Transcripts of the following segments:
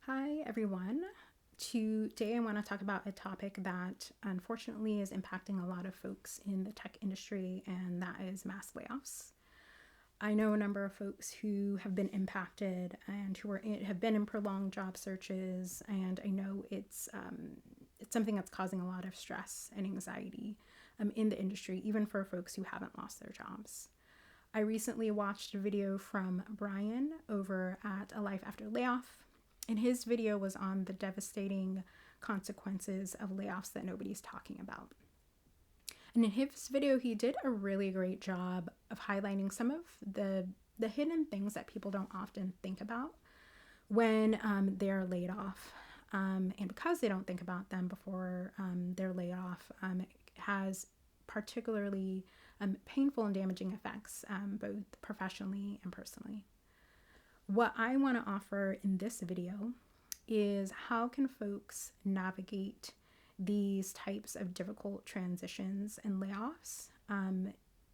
Hi, everyone. Today, I want to talk about a topic that unfortunately is impacting a lot of folks in the tech industry, and that is mass layoffs. I know a number of folks who have been impacted and who have been in prolonged job searches, and I know it's something that's causing a lot of stress and anxiety in the industry, even for folks who haven't lost their jobs. I recently watched a video from Brian over at A Life After Layoff, and his video was on the devastating consequences of layoffs that nobody's talking about. And in his video, he did a really great job of highlighting some of the hidden things that people don't often think about when they're laid off. And because they don't think about them before they're laid off, it has particularly painful and damaging effects, both professionally and personally. What I want to offer in this video is how can folks navigate these types of difficult transitions and layoffs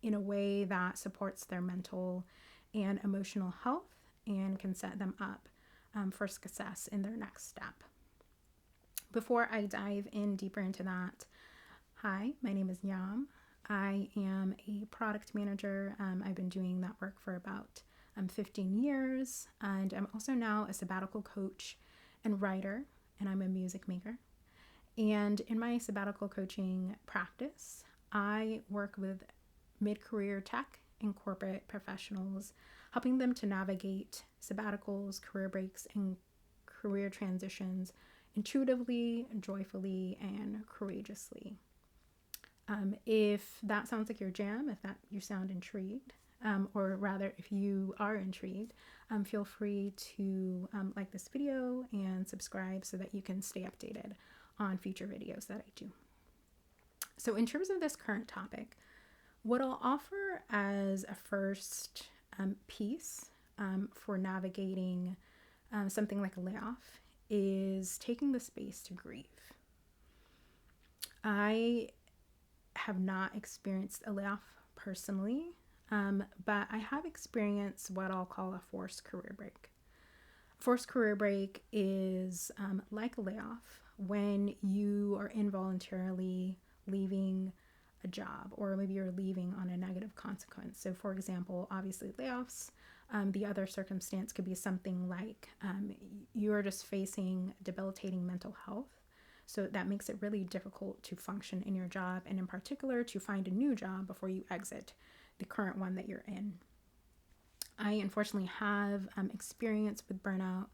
in a way that supports their mental and emotional health and can set them up for success in their next step. Before I dive in deeper into that, hi, my name is Yam. I am a product manager. I've been doing that work for about 15 years, and I'm also now a sabbatical coach and writer, and I'm a music maker. And in my sabbatical coaching practice, I work with mid-career tech and corporate professionals, helping them to navigate sabbaticals, career breaks, and career transitions intuitively, joyfully, and courageously. If that sounds like your jam, if that you sound intrigued, or rather, if you are intrigued, feel free to like this video and subscribe so that you can stay updated on future videos that I do. So in terms of this current topic, what I'll offer as a first piece for navigating something like a layoff is taking the space to grieve. I have not experienced a layoff personally, but I have experienced what I'll call a forced career break. Forced career break is like a layoff when you are involuntarily leaving a job, or maybe you're leaving on a negative consequence. So for example, obviously layoffs, the other circumstance could be something like you're just facing debilitating mental health. So that makes it really difficult to function in your job, and in particular to find a new job before you exit the current one that you're in. I unfortunately have experience with burnout.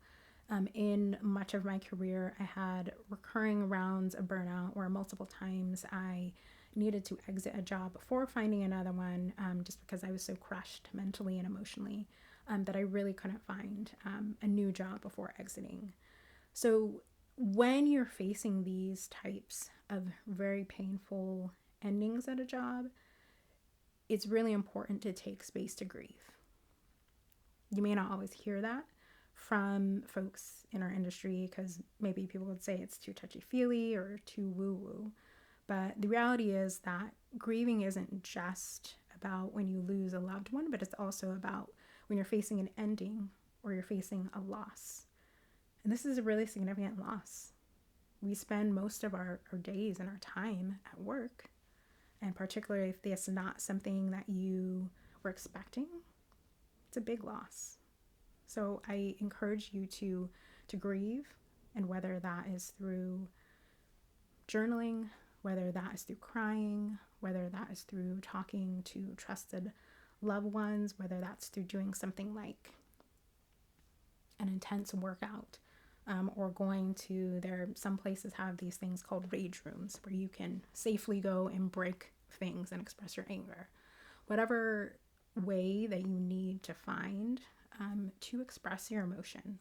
In much of my career, I had recurring rounds of burnout where multiple times I needed to exit a job before finding another one, just because I was so crushed mentally and emotionally that I really couldn't find a new job before exiting. So when you're facing these types of very painful endings at a job, it's really important to take space to grieve. You may not always hear that from folks in our industry because maybe people would say it's too touchy-feely or too woo-woo. But the reality is that grieving isn't just about when you lose a loved one, but it's also about when you're facing an ending or you're facing a loss. And this is a really significant loss. We spend most of our days and our time at work, and particularly if it's not something that you were expecting, it's a big loss. So I encourage you to grieve, and whether that is through journaling, whether that is through crying, whether that is through talking to trusted loved ones, whether that's through doing something like an intense workout, or going to some places have these things called rage rooms where you can safely go and break things and express your anger. Whatever way that you need to find to express your emotion,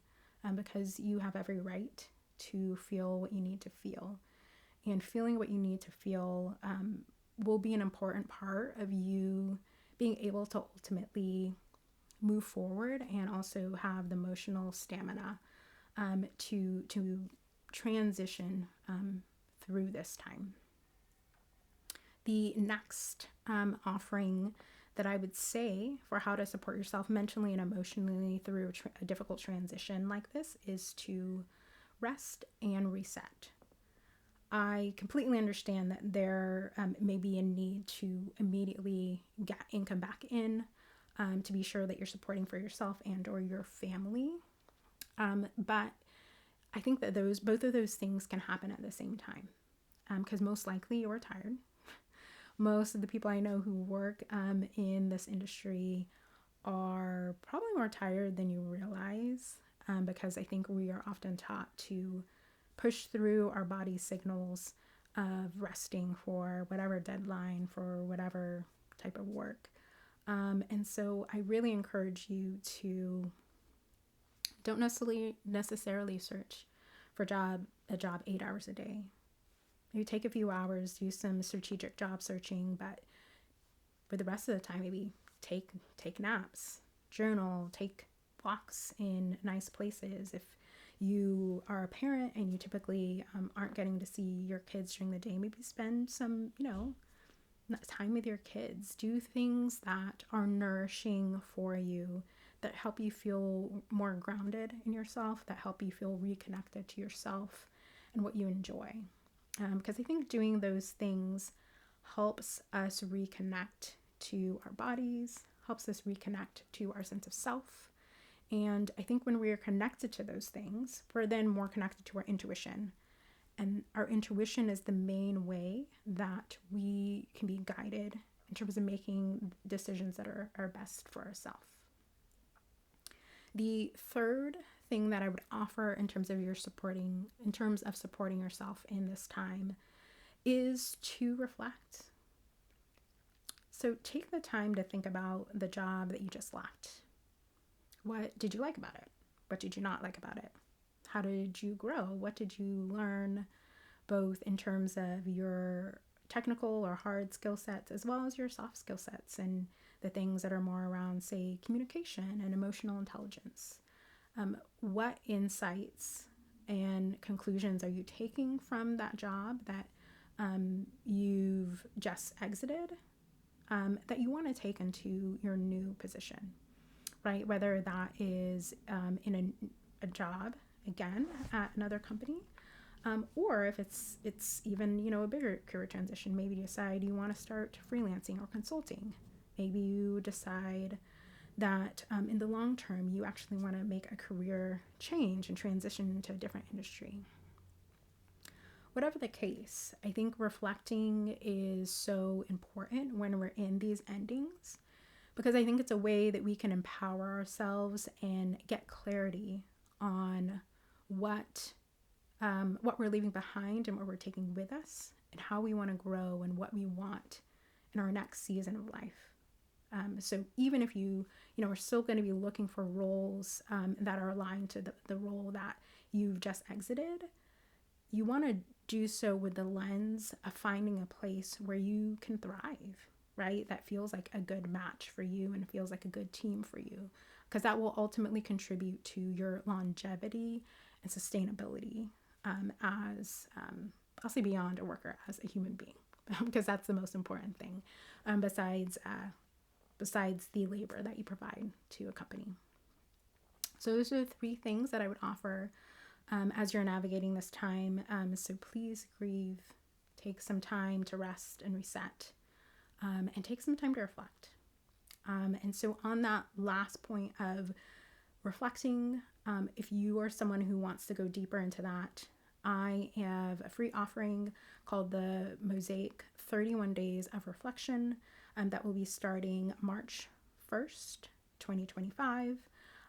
because you have every right to feel what you need to feel. And feeling what you need to feel will be an important part of you being able to ultimately move forward and also have the emotional stamina to transition through this time. The next offering that I would say for how to support yourself mentally and emotionally through a difficult transition like this is to rest and reset. I completely understand that there may be a need to immediately get income back in, to be sure that you're supporting for yourself and or your family. But I think that both of those things can happen at the same time, because most likely you're tired. Most of the people I know who work in this industry are probably more tired than you realize, because I think we are often taught to push through our body's signals of resting for whatever deadline, for whatever type of work. And so I really encourage you to don't necessarily search for a job 8 hours a day. Maybe take a few hours, do some strategic job searching, but for the rest of the time, maybe take naps, journal, take walks in nice places. If you are a parent and you typically aren't getting to see your kids during the day, maybe spend some, time with your kids. Do things that are nourishing for you, that help you feel more grounded in yourself, that help you feel reconnected to yourself and what you enjoy. Because I think doing those things helps us reconnect to our bodies, helps us reconnect to our sense of self. And I think when we are connected to those things, we're then more connected to our intuition. And our intuition is the main way that we can be guided in terms of making decisions that are best for ourselves. The third thing that I would offer in terms of supporting yourself in this time is to reflect. So take the time to think about the job that you just left. What did you like about it? What did you not like about it? How did you grow? What did you learn, both in terms of your technical or hard skill sets, as well as your soft skill sets and the things that are more around, say, communication and emotional intelligence? What insights and conclusions are you taking from that job that you've just exited, that you want to take into your new position, right? Whether that is in a job, again, at another company, or if it's even, a bigger career transition. Maybe you decide you want to start freelancing or consulting. Maybe you decide that in the long term, you actually want to make a career change and transition into a different industry. Whatever the case, I think reflecting is so important when we're in these endings, because I think it's a way that we can empower ourselves and get clarity on what we're leaving behind and what we're taking with us, and how we want to grow and what we want in our next season of life. So even if you are still going to be looking for roles that are aligned to the role that you've just exited, you want to do so with the lens of finding a place where you can thrive, right? That feels like a good match for you and feels like a good team for you, because that will ultimately contribute to your longevity and sustainability as, I'll say, beyond a worker, as a human being, because that's the most important thing, besides the labor that you provide to a company. So those are the 3 things that I would offer as you're navigating this time. So please grieve, take some time to rest and reset, and take some time to reflect. And so on that last point of reflecting, if you are someone who wants to go deeper into that, I have a free offering called the Mosaic 31 Days of Reflection, that will be starting March 1st, 2025.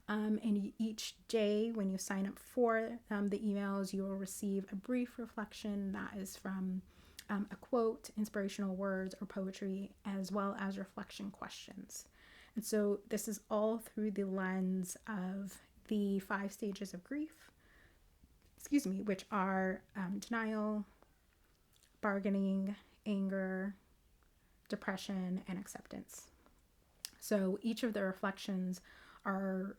And each day when you sign up for the emails, you will receive a brief reflection that is from a quote, inspirational words, or poetry, as well as reflection questions. And so this is all through the lens of the 5 stages of grief, which are denial, bargaining, anger, depression, and acceptance. So each of the reflections are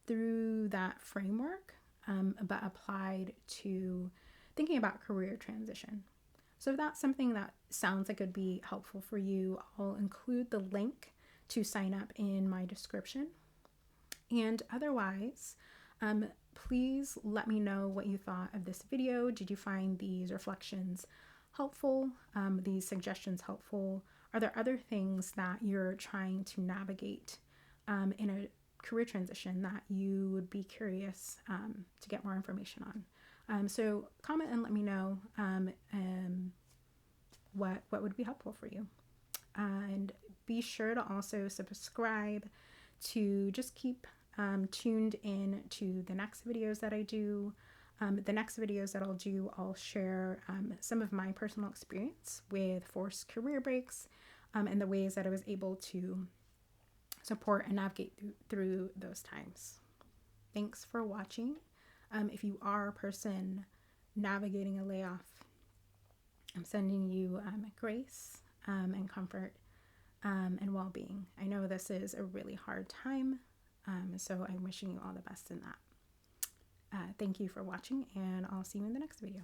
through that framework, but applied to thinking about career transition. So if that's something that sounds like it would be helpful for you, I'll include the link to sign up in my description. And otherwise, please let me know what you thought of this video. Did you find these reflections helpful? These suggestions helpful? Are there other things that you're trying to navigate in a career transition that you would be curious to get more information on? So comment and let me know what would be helpful for you. And be sure to also subscribe to just keep tuned in to the next videos that I do. The next videos that I'll do, I'll share some of my personal experience with forced career breaks and the ways that I was able to support and navigate through those times. Thanks for watching. If you are a person navigating a layoff, I'm sending you grace and comfort and well-being. I know this is a really hard time, so I'm wishing you all the best in that. Thank you for watching, and I'll see you in the next video.